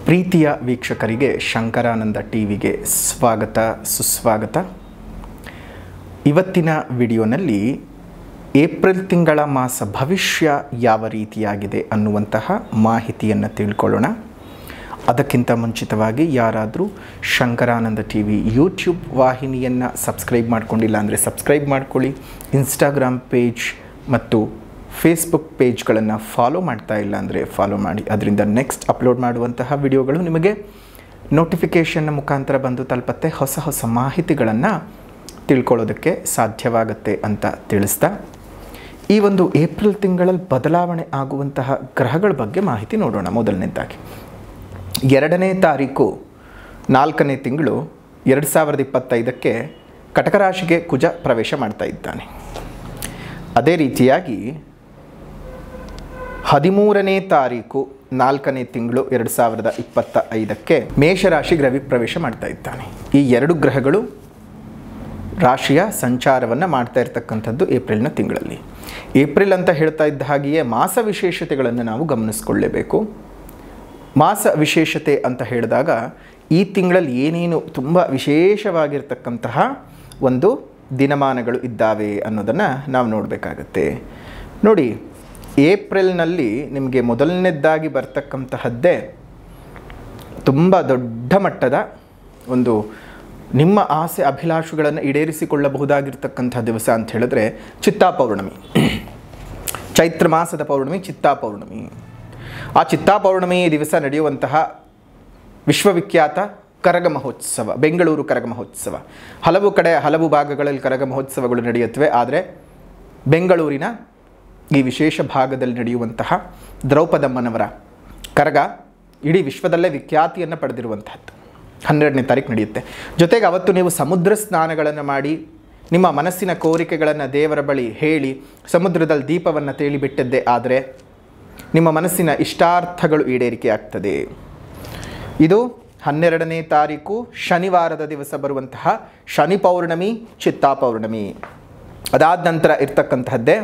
ಪ್ರೀತಿಯ ವೀಕ್ಷಕರಿಗೆ ಶಂಕರಾನಂದ ಟಿವಿಗೆ ಸ್ವಾಗತ ಸುಸ್ವಾಗತ. ಇವತ್ತಿನ ವಿಡಿಯೋನಲ್ಲಿ ಏಪ್ರಿಲ್ ತಿಂಗಳ ಮಾಸ ಭವಿಷ್ಯ ಯಾವ ರೀತಿಯಾಗಿದೆ ಅನ್ನುವಂತಹ ಮಾಹಿತಿಯನ್ನು ತಿಳ್ಕೊಳ್ಳೋಣ. ಅದಕ್ಕಿಂತ ಮುಂಚಿತವಾಗಿ ಯಾರಾದರೂ ಶಂಕರಾನಂದ ಟಿವಿ ಯೂಟ್ಯೂಬ್ ವಾಹಿನಿಯನ್ನು ಸಬ್ಸ್ಕ್ರೈಬ್ ಮಾಡ್ಕೊಂಡಿಲ್ಲ ಅಂದರೆ ಸಬ್ಸ್ಕ್ರೈಬ್ ಮಾಡ್ಕೊಳ್ಳಿ. ಇನ್ಸ್ಟಾಗ್ರಾಮ್ ಪೇಜ್ ಮತ್ತು ಫೇಸ್ಬುಕ್ ಪೇಜ್ಗಳನ್ನು ಫಾಲೋ ಮಾಡ್ತಾ ಇಲ್ಲ ಅಂದರೆ ಫಾಲೋ ಮಾಡಿ. ಅದರಿಂದ ನೆಕ್ಸ್ಟ್ ಅಪ್ಲೋಡ್ ಮಾಡುವಂತಹ ವಿಡಿಯೋಗಳು ನಿಮಗೆ ನೋಟಿಫಿಕೇಷನ್ನ ಮುಖಾಂತರ ಬಂದು ತಲುಪತ್ತೆ. ಹೊಸ ಹೊಸ ಮಾಹಿತಿಗಳನ್ನು ತಿಳ್ಕೊಳ್ಳೋದಕ್ಕೆ ಸಾಧ್ಯವಾಗುತ್ತೆ ಅಂತ ತಿಳಿಸ್ತಾ, ಈ ಒಂದು ಏಪ್ರಿಲ್ ತಿಂಗಳಲ್ಲಿ ಬದಲಾವಣೆ ಆಗುವಂತಹ ಗ್ರಹಗಳ ಬಗ್ಗೆ ಮಾಹಿತಿ ನೋಡೋಣ. ಮೊದಲನೇದಾಗಿ 2ನೇ ತಾರೀಕು 4ನೇ ತಿಂಗಳು 2025ಕ್ಕೆ ಕಟಕ ರಾಶಿಗೆ ಕುಜ ಪ್ರವೇಶ ಮಾಡ್ತಾ ಇದ್ದಾನೆ. ಅದೇ ರೀತಿಯಾಗಿ 13ನೇ ತಾರೀಕು 4ನೇ ತಿಂಗಳು 2025ಕ್ಕೆ ಮೇಷರಾಶಿಗೆ ರವಿ ಪ್ರವೇಶ ಮಾಡ್ತಾ ಇದ್ದಾನೆ. ಈ ಎರಡು ಗ್ರಹಗಳು ರಾಶಿಯ ಸಂಚಾರವನ್ನು ಮಾಡ್ತಾ ಇರತಕ್ಕಂಥದ್ದು ಏಪ್ರಿಲ್ನ ತಿಂಗಳಲ್ಲಿ. ಏಪ್ರಿಲ್ ಅಂತ ಹೇಳ್ತಾ ಇದ್ದ ಹಾಗೆಯೇ ಮಾಸ ವಿಶೇಷತೆಗಳನ್ನು ನಾವು ಗಮನಿಸ್ಕೊಳ್ಳೇಬೇಕು. ಮಾಸ ವಿಶೇಷತೆ ಅಂತ ಹೇಳಿದಾಗ ಈ ತಿಂಗಳಲ್ಲಿ ಏನೇನು ತುಂಬ ವಿಶೇಷವಾಗಿರ್ತಕ್ಕಂತಹ ಒಂದು ದಿನಮಾನಗಳು ಇದ್ದಾವೆ ಅನ್ನೋದನ್ನು ನಾವು ನೋಡಬೇಕಾಗತ್ತೆ. ನೋಡಿ, ಏಪ್ರಿಲ್ನಲ್ಲಿ ನಿಮಗೆ ಮೊದಲನೇದಾಗಿ ಬರ್ತಕ್ಕಂತಹದ್ದೇ ತುಂಬ ದೊಡ್ಡ ಮಟ್ಟದ ಒಂದು ನಿಮ್ಮ ಆಸೆ ಅಭಿಲಾಷೆಗಳನ್ನು ಈಡೇರಿಸಿಕೊಳ್ಳಬಹುದಾಗಿರ್ತಕ್ಕಂಥ ದಿವಸ ಅಂತ ಹೇಳಿದ್ರೆ ಚಿತ್ತಾ ಪೌರ್ಣಮಿ. ಚೈತ್ರ ಮಾಸದ ಪೌರ್ಣಮಿ ಚಿತ್ತಾ ಪೌರ್ಣಮಿ. ಆ ಚಿತ್ತಾ ಪೌರ್ಣಮಿ ದಿವಸ ನಡೆಯುವಂತಹ ವಿಶ್ವವಿಖ್ಯಾತ ಕರಗ ಮಹೋತ್ಸವ, ಬೆಂಗಳೂರು ಕರಗ ಮಹೋತ್ಸವ. ಹಲವು ಕಡೆ ಹಲವು ಭಾಗಗಳಲ್ಲಿ ಕರಗ ಮಹೋತ್ಸವಗಳು ನಡೆಯುತ್ತವೆ. ಆದರೆ ಬೆಂಗಳೂರಿನ ಈ ವಿಶೇಷ ಭಾಗದಲ್ಲಿ ನಡೆಯುವಂತಹ ದ್ರೌಪದಮ್ಮನವರ ಕರಗ ಇಡೀ ವಿಶ್ವದಲ್ಲೇ ವಿಖ್ಯಾತಿಯನ್ನು ಪಡೆದಿರುವಂತಹದ್ದು. 12ನೇ ತಾರೀಕು ನಡೆಯುತ್ತೆ. ಜೊತೆಗೆ ಅವತ್ತು ನೀವು ಸಮುದ್ರ ಸ್ನಾನಗಳನ್ನು ಮಾಡಿ ನಿಮ್ಮ ಮನಸ್ಸಿನ ಕೋರಿಕೆಗಳನ್ನು ದೇವರ ಬಳಿ ಹೇಳಿ ಸಮುದ್ರದಲ್ಲಿ ದೀಪವನ್ನು ತೇಲಿಬಿಟ್ಟದ್ದೇ ಆದರೆ ನಿಮ್ಮ ಮನಸ್ಸಿನ ಇಷ್ಟಾರ್ಥಗಳು ಈಡೇರಿಕೆ ಆಗ್ತದೆ. ಇದು 12ನೇ ತಾರೀಕು ಶನಿವಾರದ ದಿವಸ ಬರುವಂತಹ ಶನಿ ಪೌರ್ಣಮಿ ಚಿತ್ತಾ ಪೌರ್ಣಮಿ. ಅದಾದ ನಂತರ ಇರ್ತಕ್ಕಂತಹದ್ದೇ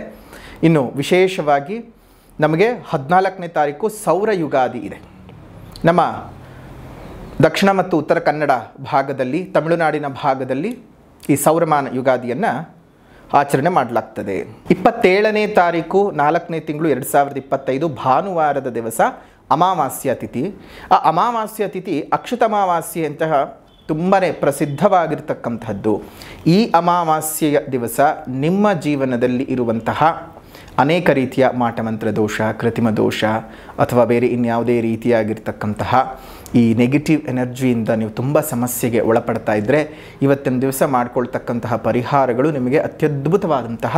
ಇನ್ನು ವಿಶೇಷವಾಗಿ ನಮಗೆ 14ನೇ ತಾರೀಕು ಸೌರ ಯುಗಾದಿ ಇದೆ. ನಮ್ಮ ದಕ್ಷಿಣ ಮತ್ತು ಉತ್ತರ ಕನ್ನಡ ಭಾಗದಲ್ಲಿ, ತಮಿಳುನಾಡಿನ ಭಾಗದಲ್ಲಿ ಈ ಸೌರಮಾನ ಯುಗಾದಿಯನ್ನು ಆಚರಣೆ ಮಾಡಲಾಗ್ತದೆ. 27ನೇ ತಾರೀಕು 4ನೇ ತಿಂಗಳು 2025 ಭಾನುವಾರದ ದಿವಸ ಅಮಾವಾಸ್ಯ ತಿಥಿ. ಆ ಅಮಾವಾಸ್ಯ ತಿಥಿ ಅಕ್ಷತಮಾವಾಸ್ಯೆ ಅಂತಹ ತುಂಬಾ ಪ್ರಸಿದ್ಧವಾಗಿರ್ತಕ್ಕಂಥದ್ದು. ಈ ಅಮಾವಾಸ್ಯೆಯ ದಿವಸ ನಿಮ್ಮ ಜೀವನದಲ್ಲಿ ಇರುವಂತಹ ಅನೇಕ ರೀತಿಯ ಮಾಟಮಂತ್ರ ದೋಷ, ಕೃತಿಮ ದೋಷ ಅಥವಾ ಬೇರೆ ಇನ್ಯಾವುದೇ ರೀತಿಯಾಗಿರ್ತಕ್ಕಂತಹ ಈ ನೆಗೆಟಿವ್ ಎನರ್ಜಿಯಿಂದ ನೀವು ತುಂಬ ಸಮಸ್ಯೆಗೆ ಒಳಪಡ್ತಾ ಇದ್ದರೆ ಇವತ್ತಿನ ದಿವಸ ಮಾಡಿಕೊಳ್ತಕ್ಕಂತಹ ಪರಿಹಾರಗಳು ನಿಮಗೆ ಅತ್ಯದ್ಭುತವಾದಂತಹ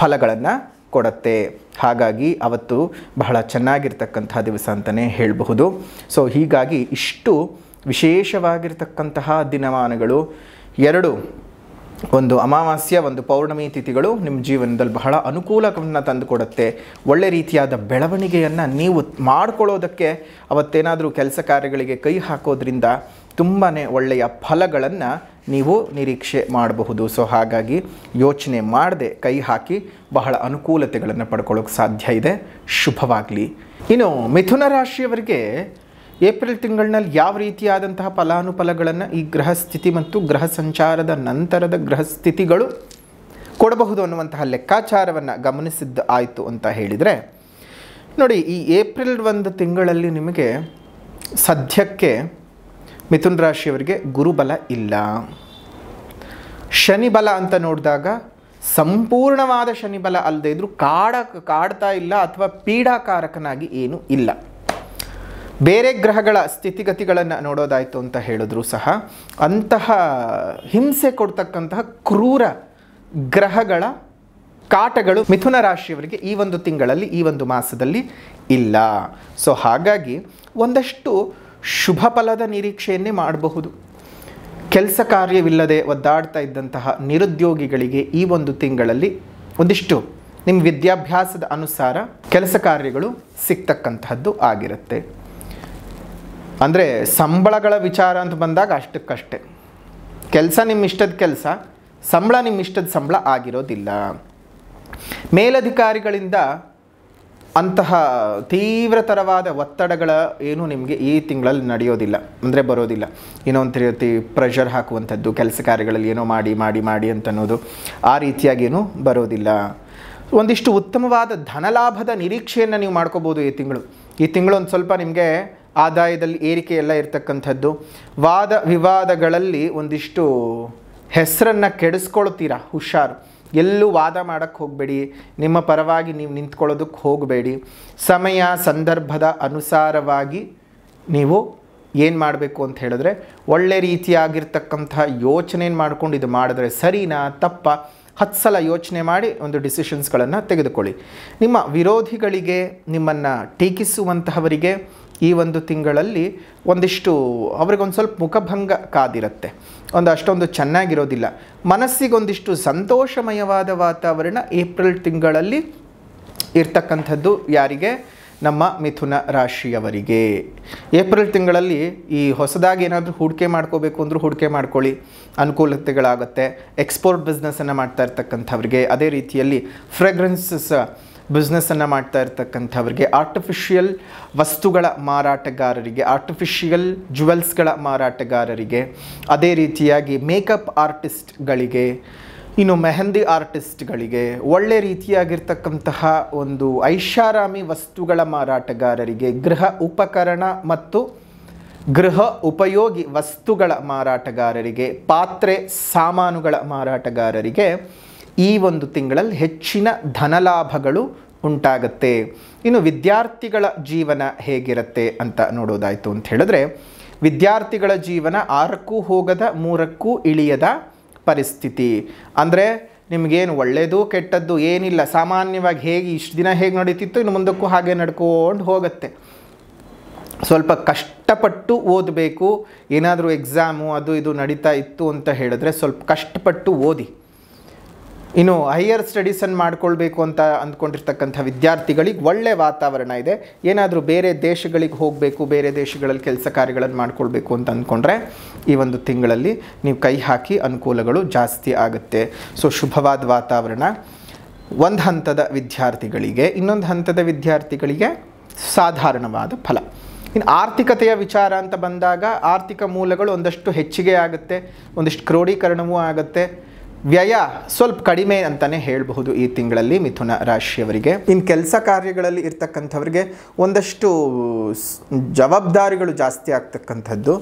ಫಲಗಳನ್ನು ಕೊಡುತ್ತೆ. ಹಾಗಾಗಿ ಅವತ್ತು ಬಹಳ ಚೆನ್ನಾಗಿರ್ತಕ್ಕಂತಹ ದಿವಸ ಅಂತಲೇ ಹೇಳಬಹುದು. ಸೊ ಹೀಗಾಗಿ ಇಷ್ಟು ವಿಶೇಷವಾಗಿರ್ತಕ್ಕಂತಹ ದಿನಮಾನಗಳು, ಎರಡು ಒಂದು ಅಮಾವಾಸ್ಯ ಒಂದು ಪೌರ್ಣಮಿ ತಿಥಿಗಳು ನಿಮ್ಮ ಜೀವನದಲ್ಲಿ ಬಹಳ ಅನುಕೂಲವನ್ನು ತಂದುಕೊಡುತ್ತೆ. ಒಳ್ಳೆ ರೀತಿಯಾದ ಬೆಳವಣಿಗೆಯನ್ನು ನೀವು ಮಾಡಿಕೊಳ್ಳೋದಕ್ಕೆ ಅವತ್ತೇನಾದರೂ ಕೆಲಸ ಕಾರ್ಯಗಳಿಗೆ ಕೈ ಹಾಕೋದ್ರಿಂದ ತುಂಬಾ ಒಳ್ಳೆಯ ಫಲಗಳನ್ನು ನೀವು ನಿರೀಕ್ಷೆ ಮಾಡಬಹುದು. ಸೊ ಹಾಗಾಗಿ ಯೋಚನೆ ಮಾಡದೆ ಕೈ ಹಾಕಿ ಬಹಳ ಅನುಕೂಲತೆಗಳನ್ನು ಪಡ್ಕೊಳ್ಳೋಕೆ ಸಾಧ್ಯ ಇದೆ. ಶುಭವಾಗಲಿ. ಇನ್ನು ಮಿಥುನ ರಾಶಿಯವರಿಗೆ ಏಪ್ರಿಲ್ ತಿಂಗಳಿನಲ್ಲಿ ಯಾವ ರೀತಿಯಾದಂತಹ ಫಲಾನುಫಲಗಳನ್ನು ಈ ಗ್ರಹ ಸ್ಥಿತಿ ಮತ್ತು ಗ್ರಹ ಸಂಚಾರದ ನಂತರದ ಗ್ರಹ ಸ್ಥಿತಿಗಳು ಕೊಡಬಹುದು ಅನ್ನುವಂತಹ ಲೆಕ್ಕಾಚಾರವನ್ನು ಗಮನಿಸಿದ್ದು ಆಯಿತು ಅಂತ ಹೇಳಿದರೆ, ನೋಡಿ, ಈ ಏಪ್ರಿಲ್ ಒಂದು ತಿಂಗಳಲ್ಲಿ ನಿಮಗೆ ಸದ್ಯಕ್ಕೆ ಮಿಥುನ ರಾಶಿಯವರಿಗೆ ಗುರುಬಲ ಇಲ್ಲ. ಶನಿಬಲ ಅಂತ ನೋಡಿದಾಗ ಸಂಪೂರ್ಣವಾದ ಶನಿಬಲ ಅಲ್ಲದೆ ಇದ್ದರೂ ಕಾಡ್ತಾ ಇಲ್ಲ ಅಥವಾ ಪೀಡಾಕಾರಕನಾಗಿ ಏನೂ ಇಲ್ಲ. ಬೇರೆ ಗ್ರಹಗಳ ಸ್ಥಿತಿಗತಿಗಳನ್ನು ನೋಡೋದಾಯಿತು ಅಂತ ಹೇಳಿದ್ರು ಸಹ ಅಂತಹ ಹಿಂಸೆ ಕೊಡ್ತಕ್ಕಂತಹ ಕ್ರೂರ ಗ್ರಹಗಳ ಕಾಟಗಳು ಮಿಥುನ ರಾಶಿಯವರಿಗೆ ಈ ಒಂದು ತಿಂಗಳಲ್ಲಿ, ಈ ಒಂದು ಮಾಸದಲ್ಲಿ ಇಲ್ಲ. ಸೊ ಹಾಗಾಗಿ ಒಂದಷ್ಟು ಶುಭ ಫಲದ ನಿರೀಕ್ಷೆಯನ್ನೇ ಮಾಡಬಹುದು. ಕೆಲಸ ಕಾರ್ಯವಿಲ್ಲದೆ ಒದ್ದಾಡ್ತಾ ಇದ್ದಂತಹ ನಿರುದ್ಯೋಗಿಗಳಿಗೆ ಈ ಒಂದು ತಿಂಗಳಲ್ಲಿ ಒಂದಿಷ್ಟು ನಿಮ್ಮ ವಿದ್ಯಾಭ್ಯಾಸದ ಅನುಸಾರ ಕೆಲಸ ಕಾರ್ಯಗಳು ಸಿಗ್ತಕ್ಕಂತಹದ್ದು ಆಗಿರುತ್ತೆ. ಅಂದರೆ ಸಂಬಳಗಳ ವಿಚಾರ ಅಂತ ಬಂದಾಗ ಅಷ್ಟಕ್ಕಷ್ಟೇ. ಕೆಲಸ ನಿಮ್ಮ ಇಷ್ಟದ ಕೆಲಸ, ಸಂಬಳ ನಿಮ್ಮ ಇಷ್ಟದ ಸಂಬಳ ಆಗಿರೋದಿಲ್ಲ. ಮೇಲಧಿಕಾರಿಗಳಿಂದ ಅಂತಹ ತೀವ್ರತರವಾದ ಒತ್ತಡಗಳ ಏನು ನಿಮಗೆ ಈ ತಿಂಗಳಲ್ಲಿ ನಡೆಯೋದಿಲ್ಲ, ಅಂದರೆ ಬರೋದಿಲ್ಲ. ಏನೋ ಒಂದು ರೀತಿ ಪ್ರೆಷರ್ ಹಾಕುವಂಥದ್ದು, ಕೆಲಸ ಕಾರ್ಯಗಳಲ್ಲಿ ಏನೋ ಮಾಡಿ ಅಂತ ಅನ್ನೋದು ಆ ರೀತಿಯಾಗೇನೂ ಬರೋದಿಲ್ಲ. ಒಂದಿಷ್ಟು ಉತ್ತಮವಾದ ಧನಲಾಭದ ನಿರೀಕ್ಷೆಯನ್ನು ನೀವು ಮಾಡ್ಕೋಬೋದು ಈ ತಿಂಗಳು ಒಂದು ಸ್ವಲ್ಪ ನಿಮಗೆ ಆದಾಯದಲ್ಲಿ ಏರಿಕೆ ಎಲ್ಲ ಇರ್ತಕ್ಕಂಥದ್ದು. ವಾದ ವಿವಾದಗಳಲ್ಲಿ ಒಂದಿಷ್ಟು ಹೆಸರನ್ನು ಕೆಡಿಸ್ಕೊಳ್ತೀರಾ, ಹುಷಾರು. ಎಲ್ಲೂ ವಾದ ಮಾಡೋಕ್ಕೆ ಹೋಗಬೇಡಿ, ನಿಮ್ಮ ಪರವಾಗಿ ನೀವು ನಿಂತ್ಕೊಳ್ಳೋದಕ್ಕೆ ಹೋಗಬೇಡಿ. ಸಮಯ ಸಂದರ್ಭದ ಅನುಸಾರವಾಗಿ ನೀವು ಏನು ಮಾಡಬೇಕು ಅಂತ ಹೇಳಿದ್ರೆ ಒಳ್ಳೆ ರೀತಿಯಾಗಿರ್ತಕ್ಕಂತಹ ಯೋಚನೆಯನ್ನು ಮಾಡ್ಕೊಂಡು ಇದು ಮಾಡಿದ್ರೆ ಸರಿನಾ ತಪ್ಪ 10 ಸಲ ಯೋಚನೆ ಮಾಡಿ ಒಂದು ಡಿಸಿಷನ್ಸ್ಗಳನ್ನು ತೆಗೆದುಕೊಳ್ಳಿ. ನಿಮ್ಮ ವಿರೋಧಿಗಳಿಗೆ, ನಿಮ್ಮನ್ನು ಟೀಕಿಸುವಂತಹವರಿಗೆ ಈ ಒಂದು ತಿಂಗಳಲ್ಲಿ ಒಂದಿಷ್ಟು ಅವ್ರಿಗೊಂದು ಸ್ವಲ್ಪ ಮುಖಭಂಗ ಕಾದಿರುತ್ತೆ, ಅಷ್ಟೊಂದು ಚೆನ್ನಾಗಿರೋದಿಲ್ಲ. ಮನಸ್ಸಿಗೊಂದಿಷ್ಟು ಸಂತೋಷಮಯವಾದ ವಾತಾವರಣ ಏಪ್ರಿಲ್ ತಿಂಗಳಲ್ಲಿ ಇರ್ತಕ್ಕಂಥದ್ದು ಯಾರಿಗೆ? ನಮ್ಮ ಮಿಥುನ ರಾಶಿಯವರಿಗೆ. ಏಪ್ರಿಲ್ ತಿಂಗಳಲ್ಲಿ ಈ ಹೊಸದಾಗಿ ಏನಾದರೂ ಹೂಡಿಕೆ ಮಾಡ್ಕೋಬೇಕು ಅಂದರೂ ಹೂಡಿಕೆ ಮಾಡ್ಕೊಳ್ಳಿ, ಅನುಕೂಲತೆಗಳಾಗುತ್ತೆ. ಎಕ್ಸ್ಪೋರ್ಟ್ ಬಿಸ್ನೆಸ್ಸನ್ನು ಮಾಡ್ತಾ ಇರ್ತಕ್ಕಂಥವ್ರಿಗೆ, ಅದೇ ರೀತಿಯಲ್ಲಿ ಫ್ರೇಗ್ರೆನ್ಸಸ್ ಬಿಸ್ನೆಸ್ಸನ್ನು ಮಾಡ್ತಾ ಇರ್ತಕ್ಕಂಥವ್ರಿಗೆ, ಆರ್ಟಿಫಿಷಿಯಲ್ ವಸ್ತುಗಳ ಮಾರಾಟಗಾರರಿಗೆ, ಆರ್ಟಿಫಿಷಿಯಲ್ ಜುವೆಲ್ಸ್ಗಳ ಮಾರಾಟಗಾರರಿಗೆ, ಅದೇ ರೀತಿಯಾಗಿ ಮೇಕಪ್ ಆರ್ಟಿಸ್ಟ್ಗಳಿಗೆ, ಇನ್ನು ಮೆಹಂದಿ ಆರ್ಟಿಸ್ಟ್ಗಳಿಗೆ, ಒಳ್ಳೆ ರೀತಿಯಾಗಿರ್ತಕ್ಕಂತಹ ಒಂದು ಐಷಾರಾಮಿ ವಸ್ತುಗಳ ಮಾರಾಟಗಾರರಿಗೆ, ಗೃಹ ಉಪಕರಣ ಮತ್ತು ಗೃಹ ಉಪಯೋಗಿ ವಸ್ತುಗಳ ಮಾರಾಟಗಾರರಿಗೆ, ಪಾತ್ರೆ ಸಾಮಾನುಗಳ ಮಾರಾಟಗಾರರಿಗೆ ಈ ಒಂದು ತಿಂಗಳಲ್ಲಿ ಹೆಚ್ಚಿನ ಧನಲಾಭಗಳು ಉಂಟಾಗುತ್ತೆ. ಇನ್ನು ವಿದ್ಯಾರ್ಥಿಗಳ ಜೀವನ ಹೇಗಿರುತ್ತೆ ಅಂತ ನೋಡೋದಾಯಿತು ಅಂತ ಹೇಳಿದ್ರೆ, ವಿದ್ಯಾರ್ಥಿಗಳ ಜೀವನ 6ಕ್ಕೂ ಹೋಗದ 3ಕ್ಕೂ ಇಳಿಯದ ಪರಿಸ್ಥಿತಿ. ಅಂದರೆ ನಿಮಗೇನು ಒಳ್ಳೆಯದು ಕೆಟ್ಟದ್ದು ಏನಿಲ್ಲ, ಸಾಮಾನ್ಯವಾಗಿ ಹೇಗೆ ಇಷ್ಟು ದಿನ ಹೇಗೆ ನಡೀತಿತ್ತು ಇನ್ನು ಮುಂದಕ್ಕೂ ಹಾಗೆ ನಡ್ಕೊಂಡು ಹೋಗುತ್ತೆ. ಸ್ವಲ್ಪ ಕಷ್ಟಪಟ್ಟು ಓದಬೇಕು. ಏನಾದರೂ ಎಕ್ಸಾಮು ಅದು ಇದು ನಡೀತಾ ಇತ್ತು ಅಂತ ಹೇಳಿದ್ರೆ ಸ್ವಲ್ಪ ಕಷ್ಟಪಟ್ಟು ಓದಿ. ಇನ್ನು ಹೈಯರ್ ಸ್ಟಡೀಸನ್ನು ಮಾಡ್ಕೊಳ್ಬೇಕು ಅಂತ ಅಂದ್ಕೊಂಡಿರ್ತಕ್ಕಂಥ ವಿದ್ಯಾರ್ಥಿಗಳಿಗೆ ಒಳ್ಳೆ ವಾತಾವರಣ ಇದೆ. ಏನಾದರೂ ಬೇರೆ ದೇಶಗಳಿಗೆ ಹೋಗಬೇಕು, ಬೇರೆ ದೇಶಗಳಲ್ಲಿ ಕೆಲಸ ಕಾರ್ಯಗಳನ್ನು ಮಾಡ್ಕೊಳ್ಬೇಕು ಅಂತ ಅಂದ್ಕೊಂಡ್ರೆ ಈ ಒಂದು ತಿಂಗಳಲ್ಲಿ ನೀವು ಕೈ ಹಾಕಿ ಅನುಕೂಲಗಳು ಜಾಸ್ತಿ ಆಗುತ್ತೆ. ಸೊ ಶುಭವಾದ ವಾತಾವರಣ. ಒಂದು ಹಂತದ ವಿದ್ಯಾರ್ಥಿಗಳಿಗೆ, ಇನ್ನೊಂದು ಹಂತದ ವಿದ್ಯಾರ್ಥಿಗಳಿಗೆ ಸಾಧಾರಣವಾದ ಫಲ. ಇನ್ನು ಆರ್ಥಿಕತೆಯ ವಿಚಾರ ಅಂತ ಬಂದಾಗ ಆರ್ಥಿಕ ಮೂಲಗಳು ಒಂದಷ್ಟು ಹೆಚ್ಚಿಗೆ ಆಗುತ್ತೆ, ಒಂದಿಷ್ಟು ಕ್ರೋಢೀಕರಣವೂ ಆಗುತ್ತೆ. ವ್ಯಯ ಸ್ವಲ್ಪ ಕಡಿಮೆ ಅಂತಲೇ ಹೇಳಬಹುದು ಈ ತಿಂಗಳಲ್ಲಿ ಮಿಥುನ ರಾಶಿಯವರಿಗೆ. ಇನ್ನು ಕೆಲಸ ಕಾರ್ಯಗಳಲ್ಲಿ ಇರ್ತಕ್ಕಂಥವ್ರಿಗೆ ಒಂದಷ್ಟು ಜವಾಬ್ದಾರಿಗಳು ಜಾಸ್ತಿ ಆಗ್ತಕ್ಕಂಥದ್ದು,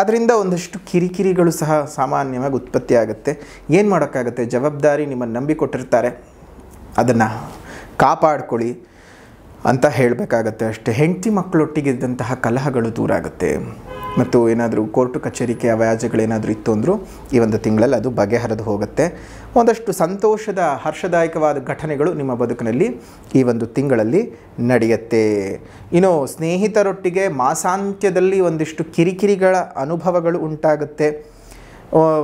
ಅದರಿಂದ ಒಂದಷ್ಟು ಕಿರಿಕಿರಿಗಳು ಸಹ ಸಾಮಾನ್ಯವಾಗಿ ಉತ್ಪತ್ತಿ ಆಗುತ್ತೆ. ಏನು ಮಾಡೋಕ್ಕಾಗುತ್ತೆ, ಜವಾಬ್ದಾರಿ ನಿಮ್ಮನ್ನು ನಂಬಿಕೊಟ್ಟಿರ್ತಾರೆ, ಅದನ್ನು ಕಾಪಾಡ್ಕೊಳ್ಳಿ ಅಂತ ಹೇಳಬೇಕಾಗತ್ತೆ ಅಷ್ಟೇ. ಹೆಂಡತಿ ಮಕ್ಕಳೊಟ್ಟಿಗಿದ್ದಂತಹ ಕಲಹಗಳು ದೂರ ಆಗುತ್ತೆ. ಮತ್ತು ಏನಾದರೂ ಕೋರ್ಟು ಕಚೇರಿಕೆ ಅವ್ಯಾಜ್ಯಗಳೇನಾದರೂ ಇತ್ತು ಅಂದರೂ ಈ ಒಂದು ತಿಂಗಳಲ್ಲಿ ಅದು ಬಗೆಹರಿದು ಹೋಗುತ್ತೆ. ಒಂದಷ್ಟು ಸಂತೋಷದ ಹರ್ಷದಾಯಕವಾದ ಘಟನೆಗಳು ನಿಮ್ಮ ಬದುಕಿನಲ್ಲಿ ಈ ಒಂದು ತಿಂಗಳಲ್ಲಿ ನಡೆಯುತ್ತೆ. ಇನ್ನು ಸ್ನೇಹಿತರೊಟ್ಟಿಗೆ ಮಾಸಾಂತ್ಯದಲ್ಲಿ ಒಂದಿಷ್ಟು ಕಿರಿಕಿರಿಗಳ ಅನುಭವಗಳು ಉಂಟಾಗುತ್ತೆ.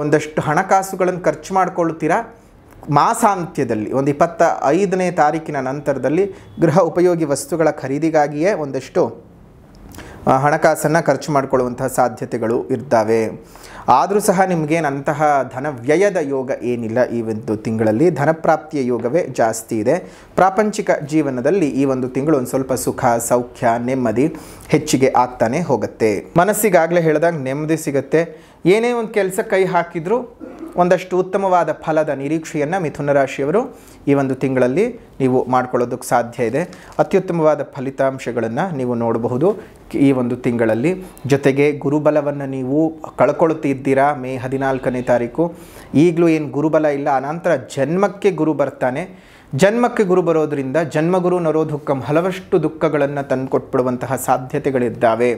ಒಂದಷ್ಟು ಹಣಕಾಸುಗಳನ್ನು ಖರ್ಚು ಮಾಡಿಕೊಳ್ಳುತ್ತೀರಾ. ಮಾಸಾಂತ್ಯದಲ್ಲಿ ಒಂದು 25ನೇ ತಾರೀಕಿನ ನಂತರದಲ್ಲಿ ಗೃಹ ಉಪಯೋಗಿ ವಸ್ತುಗಳ ಖರೀದಿಗಾಗಿಯೇ ಒಂದಷ್ಟು ಹಣಕಾಸನ್ನು ಖರ್ಚು ಮಾಡಿಕೊಳ್ಳುವಂತಹ ಸಾಧ್ಯತೆಗಳು ಇದ್ದಾವೆ. ಆದರೂ ಸಹ ನಿಮಗೇನಂತಹ ಧನ ವ್ಯಯದ ಯೋಗ ಏನಿಲ್ಲ ಈ ಒಂದು ತಿಂಗಳಲ್ಲಿ. ಧನಪ್ರಾಪ್ತಿಯ ಯೋಗವೇ ಜಾಸ್ತಿ ಇದೆ. ಪ್ರಾಪಂಚಿಕ ಜೀವನದಲ್ಲಿ ಈ ಒಂದು ತಿಂಗಳು ಒಂದು ಸ್ವಲ್ಪ ಸುಖ ಸೌಖ್ಯ ನೆಮ್ಮದಿ ಹೆಚ್ಚಿಗೆ ಆಗ್ತಾನೆ ಹೋಗುತ್ತೆ. ಮನಸ್ಸಿಗಾಗಲೇ ಹೇಳಿದಾಗ ನೆಮ್ಮದಿ ಸಿಗುತ್ತೆ. ಏನೇ ಒಂದು ಕೆಲಸ ಕೈ ಹಾಕಿದರೂ ಒಂದಷ್ಟು ಉತ್ತಮವಾದ ಫಲದ ನಿರೀಕ್ಷೆಯನ್ನು ಮಿಥುನ ರಾಶಿಯವರು ಈ ಒಂದು ತಿಂಗಳಲ್ಲಿ ನೀವು ಮಾಡ್ಕೊಳ್ಳೋದಕ್ಕೆ ಸಾಧ್ಯ ಇದೆ. ಅತ್ಯುತ್ತಮವಾದ ಫಲಿತಾಂಶಗಳನ್ನು ನೀವು ನೋಡಬಹುದು ಈ ಒಂದು ತಿಂಗಳಲ್ಲಿ. ಜೊತೆಗೆ ಗುರುಬಲವನ್ನು ನೀವು ಕಳ್ಕೊಳ್ತಿದ್ದೀರಾ ಮೇ 14ನೇ ತಾರೀಕು. ಈಗಲೂ ಏನು ಗುರುಬಲ ಇಲ್ಲ, ಅನಂತರ ಜನ್ಮಕ್ಕೆ ಗುರು ಬರ್ತಾನೆ. ಜನ್ಮಕ್ಕೆ ಗುರು ಬರೋದರಿಂದ ಜನ್ಮಗುರು ನರೋ ದುಃಖಂ, ಹಲವಷ್ಟು ದುಃಖಗಳನ್ನು ತಂದುಕೊಟ್ಬಿಡುವಂತಹ ಸಾಧ್ಯತೆಗಳಿದ್ದಾವೆ.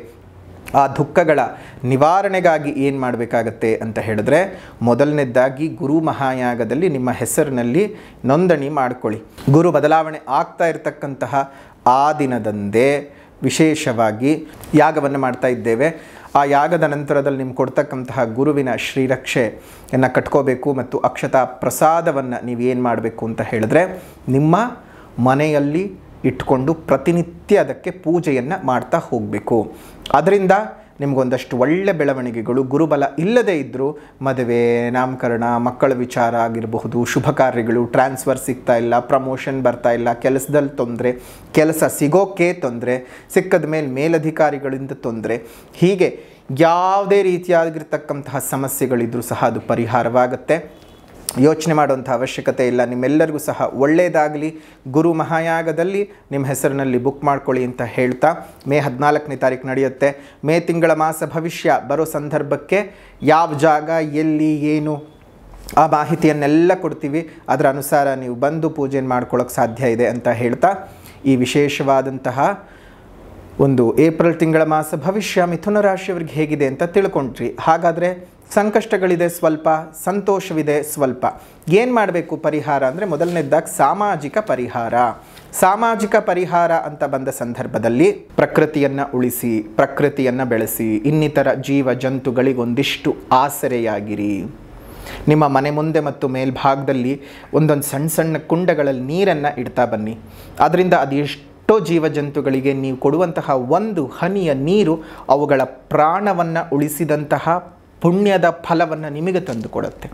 ಆ ದುಃಖಗಳ ನಿವಾರಣೆಗಾಗಿ ಏನು ಮಾಡಬೇಕಾಗತ್ತೆ ಅಂತ ಹೇಳಿದ್ರೆ, ಮೊದಲನೇದಾಗಿ ಗುರು ಮಹಾಯಾಗದಲ್ಲಿ ನಿಮ್ಮ ಹೆಸರಿನಲ್ಲಿ ನೋಂದಣಿ ಮಾಡಿಕೊಳ್ಳಿ. ಗುರು ಬದಲಾವಣೆ ಆಗ್ತಾ ಇರತಕ್ಕಂತಹ ಆ ದಿನದಂದೇ ವಿಶೇಷವಾಗಿ ಯಾಗವನ್ನು ಮಾಡ್ತಾ ಇದ್ದೇವೆ. ಆ ಯಾಗದ ನಂತರದಲ್ಲಿ ನಿಮ್ಗೆ ಕೊಡ್ತಕ್ಕಂತಹ ಗುರುವಿನ ಶ್ರೀರಕ್ಷೆಯನ್ನು ಕಟ್ಕೋಬೇಕು. ಮತ್ತು ಅಕ್ಷತಾ ಪ್ರಸಾದವನ್ನು ನೀವೇನು ಮಾಡಬೇಕು ಅಂತ ಹೇಳಿದ್ರೆ, ನಿಮ್ಮ ಮನೆಯಲ್ಲಿ ಇಟ್ಕೊಂಡು ಪ್ರತಿನಿತ್ಯ ಅದಕ್ಕೆ ಪೂಜೆಯನ್ನು ಮಾಡ್ತಾ ಹೋಗಬೇಕು. ಅದರಿಂದ ನಿಮಗೊಂದಷ್ಟು ಒಳ್ಳೆ ಬೆಳವಣಿಗೆಗಳು, ಗುರುಬಲ ಇಲ್ಲದೇ ಇದ್ದರೂ ಮದುವೆ, ನಾಮಕರಣ, ಮಕ್ಕಳ ವಿಚಾರ ಆಗಿರಬಹುದು, ಶುಭ ಕಾರ್ಯಗಳು, ಟ್ರಾನ್ಸ್ಫರ್ ಸಿಗ್ತಾ ಇಲ್ಲ, ಪ್ರಮೋಷನ್ ಬರ್ತಾ ಇಲ್ಲ, ಕೆಲಸದಲ್ಲಿ ತೊಂದರೆ, ಕೆಲಸ ಸಿಗೋಕ್ಕೆ ತೊಂದರೆ, ಸಿಕ್ಕದ ಮೇಲೆ ಮೇಲಧಿಕಾರಿಗಳಿಂದ ತೊಂದರೆ, ಹೀಗೆ ಯಾವುದೇ ರೀತಿಯಾಗಿರ್ತಕ್ಕಂತಹ ಸಮಸ್ಯೆಗಳಿದ್ರೂ ಸಹ ಅದು ಪರಿಹಾರವಾಗುತ್ತೆ. ಯೋಚನೆ ಮಾಡುವಂಥ ಅವಶ್ಯಕತೆ ಇಲ್ಲ. ನಿಮ್ಮೆಲ್ಲರಿಗೂ ಸಹ ಒಳ್ಳೆಯದಾಗಲಿ. ಗುರು ಮಹಾಯಾಗದಲ್ಲಿ ನಿಮ್ಮ ಹೆಸರಿನಲ್ಲಿ ಬುಕ್ ಮಾಡ್ಕೊಳ್ಳಿ ಅಂತ ಹೇಳ್ತಾ, ಮೇ 14ನೇ ತಾರೀಕು ನಡೆಯುತ್ತೆ. ಮೇ ತಿಂಗಳ ಮಾಸ ಭವಿಷ್ಯ ಬರೋ ಸಂದರ್ಭಕ್ಕೆ ಯಾವ ಜಾಗ, ಎಲ್ಲಿ, ಏನು ಆ ಮಾಹಿತಿಯನ್ನೆಲ್ಲ ಕೊಡ್ತೀವಿ. ಅದರ ಅನುಸಾರ ನೀವು ಬಂದು ಪೂಜೆಯನ್ನು ಮಾಡ್ಕೊಳ್ಳೋಕೆ ಸಾಧ್ಯ ಇದೆ ಅಂತ ಹೇಳ್ತಾ, ಈ ವಿಶೇಷವಾದಂತಹ ಒಂದು ಏಪ್ರಿಲ್ ತಿಂಗಳ ಮಾಸ ಭವಿಷ್ಯ ಮಿಥುನ ರಾಶಿಯವರಿಗೆ ಹೇಗಿದೆ ಅಂತ ತಿಳ್ಕೊಂಡ್ರಿ. ಹಾಗಾದರೆ ಸಂಕಷ್ಟಗಳಿದೆ ಸ್ವಲ್ಪ, ಸಂತೋಷವಿದೆ ಸ್ವಲ್ಪ. ಏನು ಮಾಡಬೇಕು ಪರಿಹಾರ ಅಂದರೆ, ಮೊದಲನೇದಾಗಿ ಸಾಮಾಜಿಕ ಪರಿಹಾರ. ಸಾಮಾಜಿಕ ಪರಿಹಾರ ಅಂತ ಬಂದ ಸಂದರ್ಭದಲ್ಲಿ ಪ್ರಕೃತಿಯನ್ನು ಉಳಿಸಿ, ಪ್ರಕೃತಿಯನ್ನು ಬೆಳೆಸಿ, ಇನ್ನಿತರ ಜೀವ ಜಂತುಗಳಿಗೊಂದಿಷ್ಟು ಆಸರೆಯಾಗಿರಿ. ನಿಮ್ಮ ಮನೆ ಮುಂದೆ ಮತ್ತು ಮೇಲ್ಭಾಗದಲ್ಲಿ ಒಂದೊಂದು ಸಣ್ಣ ಸಣ್ಣ ಕುಂಡಗಳಲ್ಲಿ ನೀರನ್ನು ಇಡ್ತಾ ಬನ್ನಿ. ಅದರಿಂದ ಅದು ಎಷ್ಟೋ ಜೀವಜಂತುಗಳಿಗೆ ನೀವು ಕೊಡುವಂತಹ ಒಂದು ಹನಿಯ ನೀರು ಅವುಗಳ ಪ್ರಾಣವನ್ನು ಉಳಿಸಿದಂತಹ ಪುಣ್ಯದ ಫಲವನ್ನು ನಿಮಗೆ ತಂದು ಕೊಡುತ್ತೆ.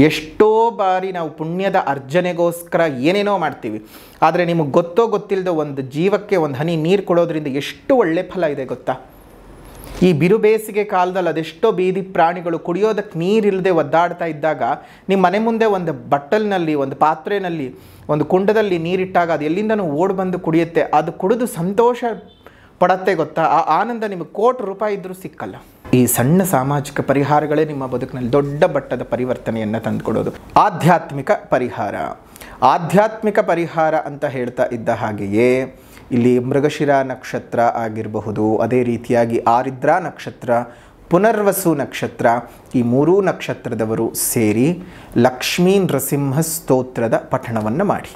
ಎಷ್ಟೋ ಬಾರಿ ನಾವು ಪುಣ್ಯದ ಅರ್ಜನೆಗೋಸ್ಕರ ಏನೇನೋ ಮಾಡ್ತೀವಿ, ಆದರೆ ನಿಮಗೆ ಗೊತ್ತೋ ಗೊತ್ತಿಲ್ಲದ ಒಂದು ಜೀವಕ್ಕೆ ಒಂದು ಹನಿ ನೀರು ಕೊಡೋದ್ರಿಂದ ಎಷ್ಟು ಒಳ್ಳೆ ಫಲ ಇದೆ ಗೊತ್ತಾ? ಈ ಬಿರು ಬೇಸಿಗೆ ಕಾಲದಲ್ಲಿ ಅದೆಷ್ಟೋ ಬೀದಿ ಪ್ರಾಣಿಗಳು ಕುಡಿಯೋದಕ್ಕೆ ನೀರಿಲ್ಲದೆ ಒದ್ದಾಡ್ತಾ ಇದ್ದಾಗ ನಿಮ್ಮ ಮನೆ ಮುಂದೆ ಒಂದು ಬಟ್ಟಲಿನಲ್ಲಿ, ಒಂದು ಪಾತ್ರೆಯಲ್ಲಿ, ಒಂದು ಕುಂಡದಲ್ಲಿ ನೀರಿಟ್ಟಾಗ ಅದು ಎಲ್ಲಿಂದನೂ ಓಡಿ ಬಂದು ಕುಡಿಯುತ್ತೆ. ಅದು ಕುಡಿದು ಸಂತೋಷ ಪಡತ್ತೆ ಗೊತ್ತಾ? ಆ ಆನಂದ ನಿಮಗೆ ಕೋಟಿ ರೂಪಾಯಿ ಇದ್ದರೂ ಸಿಕ್ಕಲ್ಲ. ಈ ಸಣ್ಣ ಸಾಮಾಜಿಕ ಪರಿಹಾರಗಳೇ ನಿಮ್ಮ ಬದುಕಿನಲ್ಲಿ ದೊಡ್ಡ ಮಟ್ಟದ ಪರಿವರ್ತನೆಯನ್ನು ತಂದುಕೊಡೋದು. ಆಧ್ಯಾತ್ಮಿಕ ಪರಿಹಾರ. ಆಧ್ಯಾತ್ಮಿಕ ಪರಿಹಾರ ಅಂತ ಹೇಳ್ತಾ ಇದ್ದ ಹಾಗೆಯೇ ಇಲ್ಲಿ ಮೃಗಶಿರ ನಕ್ಷತ್ರ ಆಗಿರಬಹುದು, ಅದೇ ರೀತಿಯಾಗಿ ಆರಿದ್ರ ನಕ್ಷತ್ರ, ಪುನರ್ವಸು ನಕ್ಷತ್ರ, ಈ ಮೂರೂ ನಕ್ಷತ್ರದವರು ಸೇರಿ ಲಕ್ಷ್ಮೀ ನರಸಿಂಹ ಸ್ತೋತ್ರದ ಪಠಣವನ್ನು ಮಾಡಿ.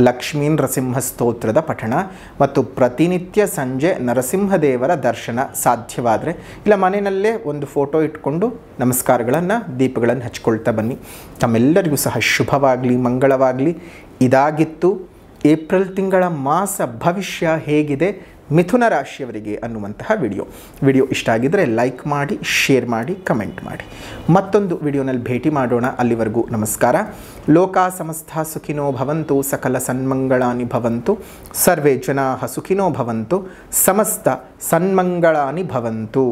ಲಕ್ಷ್ಮೀ ನರಸಿಂಹ ಸ್ತೋತ್ರದ ಪಠಣ ಮತ್ತು ಪ್ರತಿನಿತ್ಯ ಸಂಜೆ ನರಸಿಂಹದೇವರ ದರ್ಶನ ಸಾಧ್ಯವಾದರೆ, ಇಲ್ಲ ಮನೆಯಲ್ಲೇ ಒಂದು ಫೋಟೋ ಇಟ್ಕೊಂಡು ನಮಸ್ಕಾರಗಳನ್ನು, ದೀಪಗಳನ್ನು ಹಚ್ಕೊಳ್ತಾ ಬನ್ನಿ. ತಮ್ಮೆಲ್ಲರಿಗೂ ಸಹ ಶುಭವಾಗಲಿ, ಮಂಗಳವಾಗಲಿ. ಇದಾಗಿತ್ತು ಏಪ್ರಿಲ್ ತಿಂಗಳ ಮಾಸ ಭವಿಷ್ಯ ಹೇಗಿದೆ ಮಿಥುನ ರಾಶಿಯವರಿಗೆ ಅನ್ನುವಂತಹ ವಿಡಿಯೋ ಇಷ್ಟ ಆಗಿದ್ದರೆ ಲೈಕ್ ಮಾಡಿ, ಶೇರ್ ಮಾಡಿ, ಕಮೆಂಟ್ ಮಾಡಿ. ಮತ್ತೊಂದು ವಿಡಿಯೋನಲ್ಲಿ ಭೇಟಿ ಮಾಡೋಣ. ಅಲ್ಲಿವರೆಗೂ ನಮಸ್ಕಾರ. ಲೋಕಾ ಸಮಸ್ತ ಸುಖಿನೋ ಭವಂತು, ಸಕಲ ಸನ್ಮಂಗಳಾನಿ ಭವಂತು, ಸರ್ವೇ ಜನಾಃ ಸುಖಿನೋ ಭವಂತು, ಸಮಸ್ತ ಸನ್ಮಂಗಳಾನಿ ಭವಂತು.